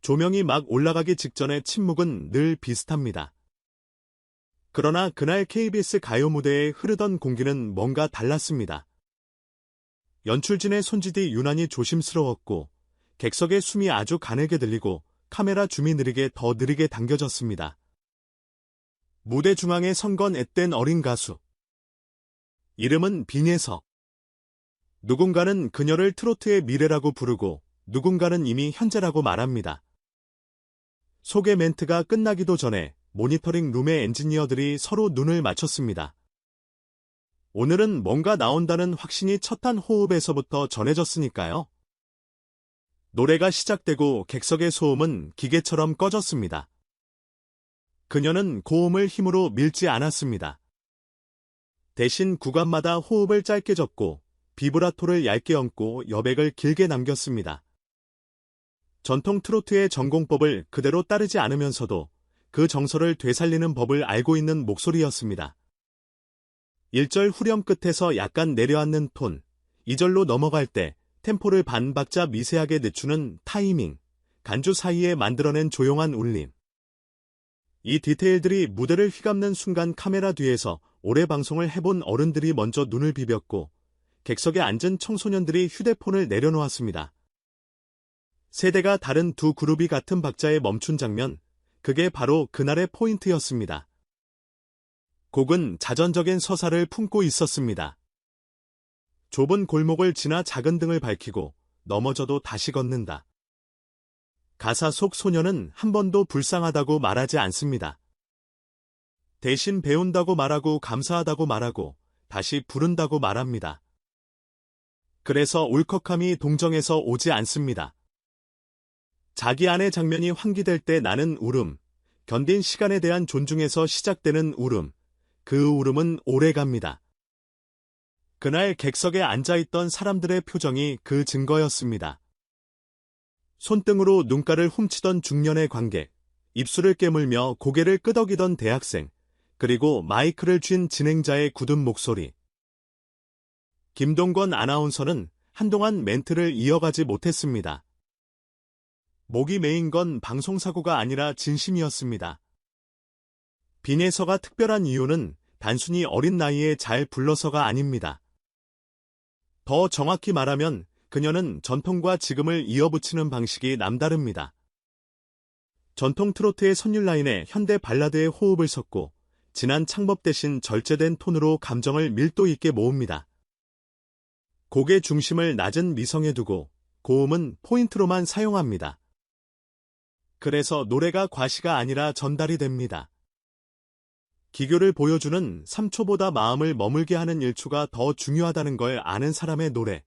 조명이 막 올라가기 직전의 침묵은 늘 비슷합니다. 그러나 그날 KBS 가요 무대에 흐르던 공기는 뭔가 달랐습니다. 연출진의 손짓이 유난히 조심스러웠고 객석의 숨이 아주 가늘게 들리고 카메라 줌이 더 느리게 당겨졌습니다. 무대 중앙에 선 건 앳된 어린 가수. 이름은 빈예석. 누군가는 그녀를 트로트의 미래라고 부르고 누군가는 이미 현재라고 말합니다. 소개 멘트가 끝나기도 전에 모니터링 룸의 엔지니어들이 서로 눈을 맞췄습니다. 오늘은 뭔가 나온다는 확신이 첫 한 호흡에서부터 전해졌으니까요. 노래가 시작되고 객석의 소음은 기계처럼 꺼졌습니다. 그녀는 고음을 힘으로 밀지 않았습니다. 대신 구간마다 호흡을 짧게 접고 비브라토를 얇게 얹고 여백을 길게 남겼습니다. 전통 트로트의 전공법을 그대로 따르지 않으면서도 그 정서를 되살리는 법을 알고 있는 목소리였습니다. 1절 후렴 끝에서 약간 내려앉는 톤, 2절로 넘어갈 때 템포를 반 박자 미세하게 늦추는 타이밍, 간주 사이에 만들어낸 조용한 울림. 이 디테일들이 무대를 휘감는 순간 카메라 뒤에서 오래 방송을 해본 어른들이 먼저 눈을 비볐고 객석에 앉은 청소년들이 휴대폰을 내려놓았습니다. 세대가 다른 두 그룹이 같은 박자에 멈춘 장면, 그게 바로 그날의 포인트였습니다. 곡은 자전적인 서사를 품고 있었습니다. 좁은 골목을 지나 작은 등을 밝히고 넘어져도 다시 걷는다. 가사 속 소녀는 한 번도 불쌍하다고 말하지 않습니다. 대신 배운다고 말하고 감사하다고 말하고 다시 부른다고 말합니다. 그래서 울컥함이 동정에서 오지 않습니다. 자기 안의 장면이 환기될 때 나는 울음, 견딘 시간에 대한 존중에서 시작되는 울음, 그 울음은 오래갑니다. 그날 객석에 앉아있던 사람들의 표정이 그 증거였습니다. 손등으로 눈가를 훔치던 중년의 관객, 입술을 깨물며 고개를 끄덕이던 대학생, 그리고 마이크를 쥔 진행자의 굳은 목소리. 김동건 아나운서는 한동안 멘트를 이어가지 못했습니다. 목이 메인 건 방송사고가 아니라 진심이었습니다. 빈예서가 특별한 이유는 단순히 어린 나이에 잘 불러서가 아닙니다. 더 정확히 말하면 그녀는 전통과 지금을 이어붙이는 방식이 남다릅니다. 전통 트로트의 선율 라인에 현대 발라드의 호흡을 섞고 진한 창법 대신 절제된 톤으로 감정을 밀도 있게 모읍니다. 곡의 중심을 낮은 미성에 두고 고음은 포인트로만 사용합니다. 그래서 노래가 과시가 아니라 전달이 됩니다. 기교를 보여주는 3초보다 마음을 머물게 하는 1초가 더 중요하다는 걸 아는 사람의 노래.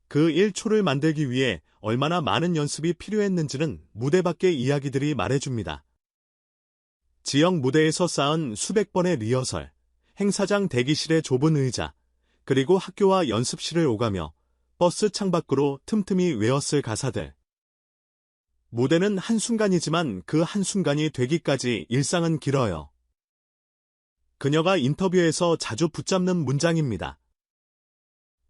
그 1초를 만들기 위해 얼마나 많은 연습이 필요했는지는 무대 밖의 이야기들이 말해줍니다. 지역 무대에서 쌓은 수백 번의 리허설, 행사장 대기실의 좁은 의자, 그리고 학교와 연습실을 오가며 버스 창밖으로 틈틈이 외웠을 가사들. 무대는 한순간이지만 그 한순간이 되기까지 일상은 길어요. 그녀가 인터뷰에서 자주 붙잡는 문장입니다.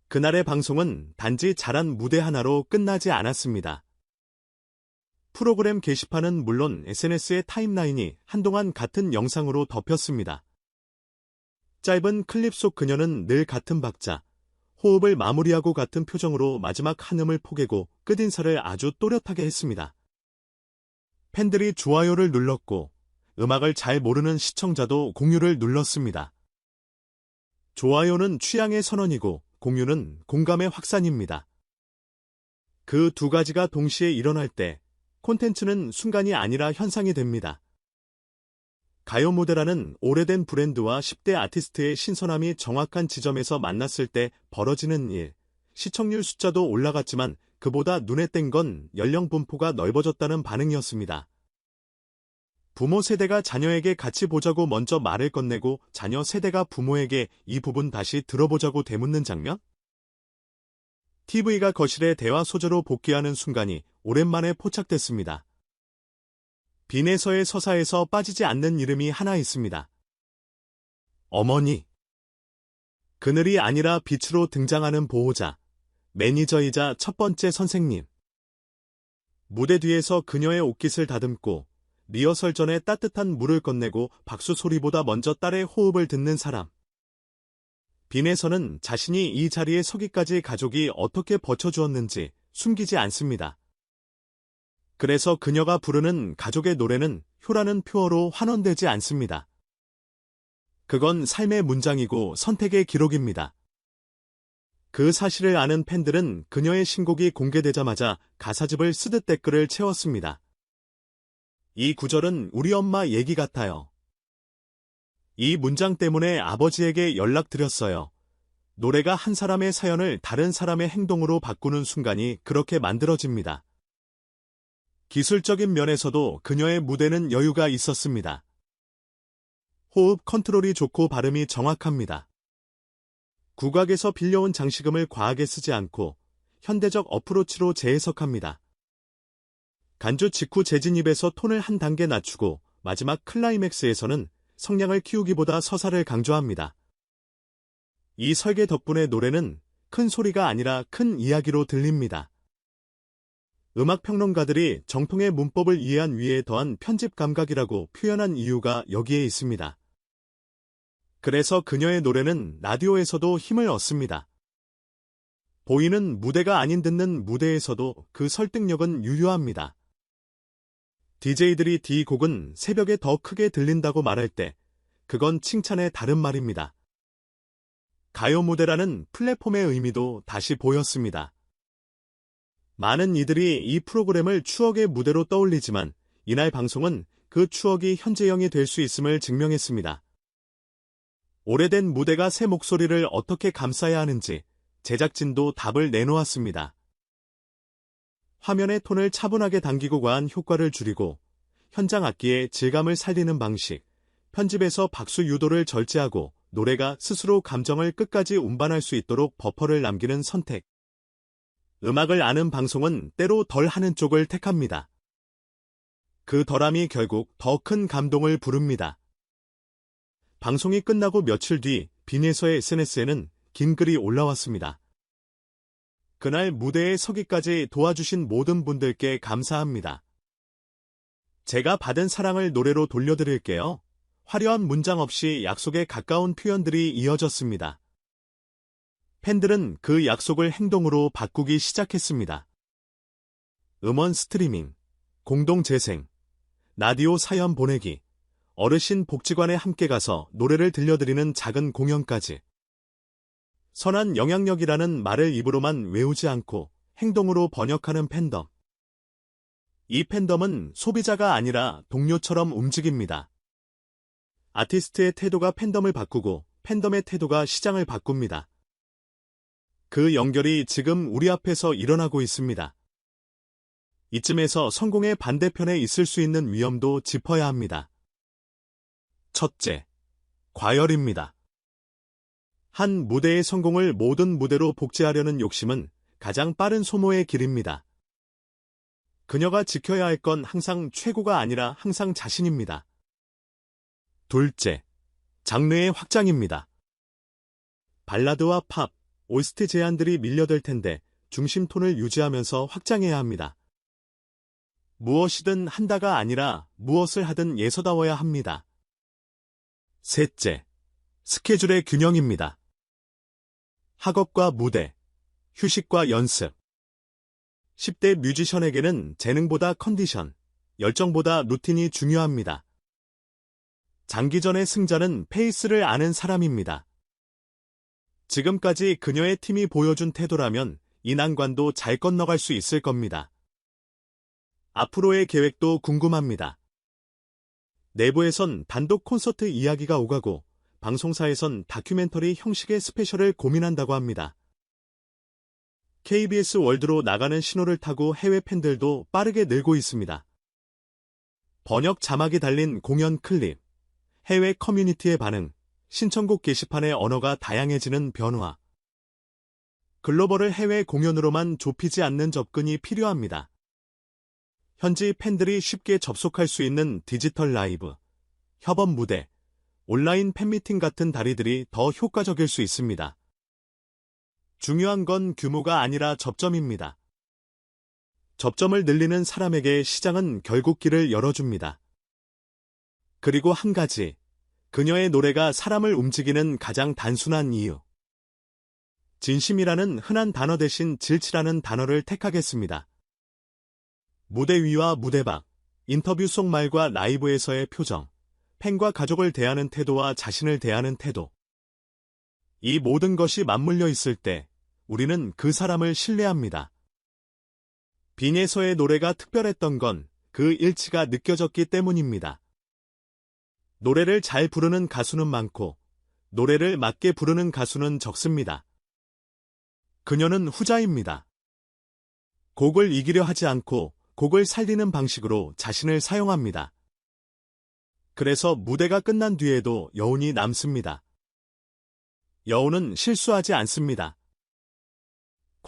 그날의 방송은 단지 잘한 무대 하나로 끝나지 않았습니다. 프로그램 게시판은 물론 SNS의 타임라인이 한동안 같은 영상으로 덮였습니다. 짧은 클립 속 그녀는 늘 같은 박자, 호흡을 마무리하고 같은 표정으로 마지막 한음을 포개고 끝인사를 아주 또렷하게 했습니다. 팬들이 좋아요를 눌렀고 음악을 잘 모르는 시청자도 공유를 눌렀습니다. 좋아요는 취향의 선언이고 공유는 공감의 확산입니다. 그 두 가지가 동시에 일어날 때 콘텐츠는 순간이 아니라 현상이 됩니다. 가요 무대라는 오래된 브랜드와 10대 아티스트의 신선함이 정확한 지점에서 만났을 때 벌어지는 일. 시청률 숫자도 올라갔지만 그보다 눈에 띈 건 연령 분포가 넓어졌다는 반응이었습니다. 부모 세대가 자녀에게 같이 보자고 먼저 말을 건네고 자녀 세대가 부모에게 이 부분 다시 들어보자고 되묻는 장면? TV가 거실에 대화 소재로 복귀하는 순간이 오랜만에 포착됐습니다. 빈예서의 서사에서 빠지지 않는 이름이 하나 있습니다. 어머니. 그늘이 아니라 빛으로 등장하는 보호자, 매니저이자 첫 번째 선생님. 무대 뒤에서 그녀의 옷깃을 다듬고 리허설 전에 따뜻한 물을 건네고 박수 소리보다 먼저 딸의 호흡을 듣는 사람. 빈에서는 자신이 이 자리에 서기까지 가족이 어떻게 버텨주었는지 숨기지 않습니다. 그래서 그녀가 부르는 가족의 노래는 효라는 표어로 환원되지 않습니다. 그건 삶의 문장이고 선택의 기록입니다. 그 사실을 아는 팬들은 그녀의 신곡이 공개되자마자 가사집을 쓰듯 댓글을 채웠습니다. 이 구절은 우리 엄마 얘기 같아요. 이 문장 때문에 아버지에게 연락드렸어요. 노래가 한 사람의 사연을 다른 사람의 행동으로 바꾸는 순간이 그렇게 만들어집니다. 기술적인 면에서도 그녀의 무대는 여유가 있었습니다. 호흡 컨트롤이 좋고 발음이 정확합니다. 국악에서 빌려온 장식음을 과하게 쓰지 않고 현대적 어프로치로 재해석합니다. 간주 직후 재진입에서 톤을 한 단계 낮추고 마지막 클라이맥스에서는 성량을 키우기보다 서사를 강조합니다. 이 설계 덕분에 노래는 큰 소리가 아니라 큰 이야기로 들립니다. 음악평론가들이 정통의 문법을 이해한 위에 더한 편집 감각이라고 표현한 이유가 여기에 있습니다. 그래서 그녀의 노래는 라디오에서도 힘을 얻습니다. 보이는 무대가 아닌 듣는 무대에서도 그 설득력은 유효합니다. DJ들이 D 곡은 새벽에 더 크게 들린다고 말할 때 그건 칭찬의 다른 말입니다. 가요 무대라는 플랫폼의 의미도 다시 보였습니다. 많은 이들이 이 프로그램을 추억의 무대로 떠올리지만 이날 방송은 그 추억이 현재형이 될 수 있음을 증명했습니다. 오래된 무대가 새 목소리를 어떻게 감싸야 하는지 제작진도 답을 내놓았습니다. 화면의 톤을 차분하게 당기고 과한 효과를 줄이고 현장 악기의 질감을 살리는 방식, 편집에서 박수 유도를 절제하고 노래가 스스로 감정을 끝까지 운반할 수 있도록 버퍼를 남기는 선택. 음악을 아는 방송은 때로 덜 하는 쪽을 택합니다. 그 덜함이 결국 더 큰 감동을 부릅니다. 방송이 끝나고 며칠 뒤 빈에서의 SNS에는 긴 글이 올라왔습니다. 그날 무대에 서기까지 도와주신 모든 분들께 감사합니다. 제가 받은 사랑을 노래로 돌려드릴게요. 화려한 문장 없이 약속에 가까운 표현들이 이어졌습니다. 팬들은 그 약속을 행동으로 바꾸기 시작했습니다. 음원 스트리밍, 공동 재생, 라디오 사연 보내기, 어르신 복지관에 함께 가서 노래를 들려드리는 작은 공연까지. 선한 영향력이라는 말을 입으로만 외우지 않고 행동으로 번역하는 팬덤. 이 팬덤은 소비자가 아니라 동료처럼 움직입니다. 아티스트의 태도가 팬덤을 바꾸고 팬덤의 태도가 시장을 바꿉니다. 그 연결이 지금 우리 앞에서 일어나고 있습니다. 이쯤에서 성공의 반대편에 있을 수 있는 위험도 짚어야 합니다. 첫째, 과열입니다. 한 무대의 성공을 모든 무대로 복제하려는 욕심은 가장 빠른 소모의 길입니다. 그녀가 지켜야 할 건 항상 최고가 아니라 항상 자신입니다. 둘째, 장르의 확장입니다. 발라드와 팝, OST 제안들이 밀려들 텐데 중심 톤을 유지하면서 확장해야 합니다. 무엇이든 한다가 아니라 무엇을 하든 예서다워야 합니다. 셋째, 스케줄의 균형입니다. 학업과 무대, 휴식과 연습. 10대 뮤지션에게는 재능보다 컨디션, 열정보다 루틴이 중요합니다. 장기전의 승자는 페이스를 아는 사람입니다. 지금까지 그녀의 팀이 보여준 태도라면 이 난관도 잘 건너갈 수 있을 겁니다. 앞으로의 계획도 궁금합니다. 내부에선 단독 콘서트 이야기가 오가고 방송사에선 다큐멘터리 형식의 스페셜을 고민한다고 합니다. KBS 월드로 나가는 신호를 타고 해외 팬들도 빠르게 늘고 있습니다. 번역 자막이 달린 공연 클립, 해외 커뮤니티의 반응, 신청곡 게시판의 언어가 다양해지는 변화. 글로벌을 해외 공연으로만 좁히지 않는 접근이 필요합니다. 현지 팬들이 쉽게 접속할 수 있는 디지털 라이브, 협업 무대, 온라인 팬미팅 같은 다리들이 더 효과적일 수 있습니다. 중요한 건 규모가 아니라 접점입니다. 접점을 늘리는 사람에게 시장은 결국 길을 열어줍니다. 그리고 한 가지, 그녀의 노래가 사람을 움직이는 가장 단순한 이유. 진심이라는 흔한 단어 대신 질치라는 단어를 택하겠습니다. 무대 위와 무대 밖, 인터뷰 속 말과 라이브에서의 표정, 팬과 가족을 대하는 태도와 자신을 대하는 태도. 이 모든 것이 맞물려 있을 때 우리는 그 사람을 신뢰합니다. 빈에서의 노래가 특별했던 건 그 일치가 느껴졌기 때문입니다. 노래를 잘 부르는 가수는 많고 노래를 맞게 부르는 가수는 적습니다. 그녀는 후자입니다. 곡을 이기려 하지 않고 곡을 살리는 방식으로 자신을 사용합니다. 그래서 무대가 끝난 뒤에도 여운이 남습니다. 여운은 실수하지 않습니다.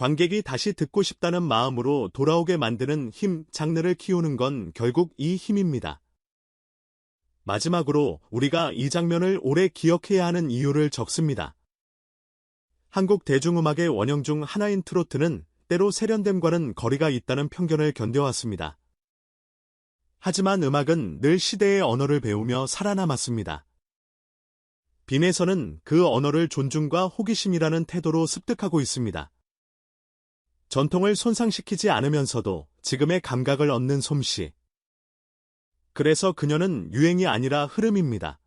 관객이 다시 듣고 싶다는 마음으로 돌아오게 만드는 힘, 장르를 키우는 건 결국 이 힘입니다. 마지막으로 우리가 이 장면을 오래 기억해야 하는 이유를 적습니다. 한국 대중음악의 원형 중 하나인 트로트는 때로 세련됨과는 거리가 있다는 편견을 견뎌왔습니다. 하지만 음악은 늘 시대의 언어를 배우며 살아남았습니다. 빈에서는 그 언어를 존중과 호기심이라는 태도로 습득하고 있습니다. 전통을 손상시키지 않으면서도 지금의 감각을 얻는 솜씨. 그래서 그녀는 유행이 아니라 흐름입니다.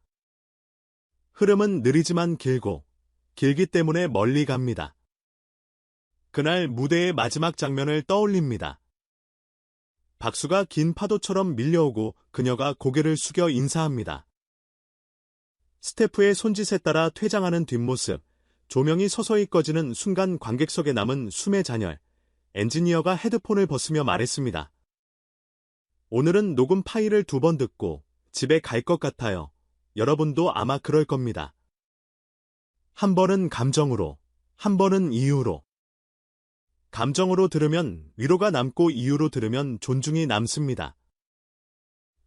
흐름은 느리지만 길고, 길기 때문에 멀리 갑니다. 그날 무대의 마지막 장면을 떠올립니다. 박수가 긴 파도처럼 밀려오고 그녀가 고개를 숙여 인사합니다. 스태프의 손짓에 따라 퇴장하는 뒷모습, 조명이 서서히 꺼지는 순간 관객석에 남은 숨의 잔열, 엔지니어가 헤드폰을 벗으며 말했습니다. 오늘은 녹음 파일을 2번 듣고 집에 갈 것 같아요. 여러분도 아마 그럴 겁니다. 한 번은 감정으로, 한 번은 이유로. 감정으로 들으면 위로가 남고 이유로 들으면 존중이 남습니다.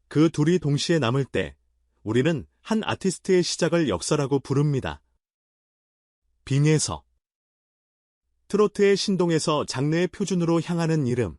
그 둘이 동시에 남을 때 우리는 한 아티스트의 시작을 역사라고 부릅니다. 빈에서 트로트의 신동에서 장르의 표준으로 향하는 이름.